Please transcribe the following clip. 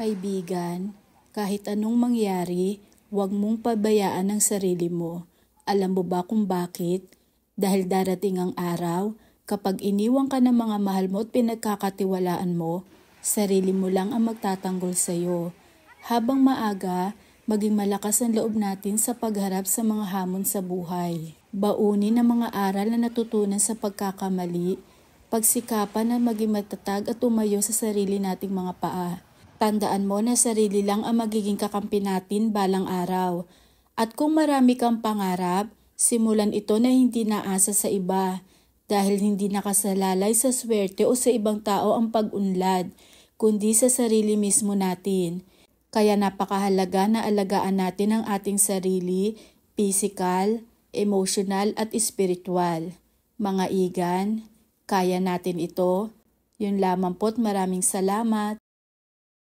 Kaibigan, kahit anong mangyari, huwag mong pabayaan ang sarili mo. Alam mo ba kung bakit? Dahil darating ang araw, kapag iniwan ka ng mga mahal mo at pinagkakatiwalaan mo, sarili mo lang ang magtatanggol sa iyo. Habang maaga, maging malakas ang loob natin sa pagharap sa mga hamon sa buhay. Baunin ang mga aral na natutunan sa pagkakamali, pagsikapan na maging matatag at tumayo sa sarili nating mga paa. Tandaan mo na sarili lang ang magiging kakampi natin balang araw. At kung marami kang pangarap, simulan ito na hindi naasa sa iba dahil hindi nakasalalay sa swerte o sa ibang tao ang pag-unlad, kundi sa sarili mismo natin. Kaya napakahalaga na alagaan natin ang ating sarili, physical, emotional at spiritual. Mga igan, kaya natin ito. Yun lamang po't maraming salamat.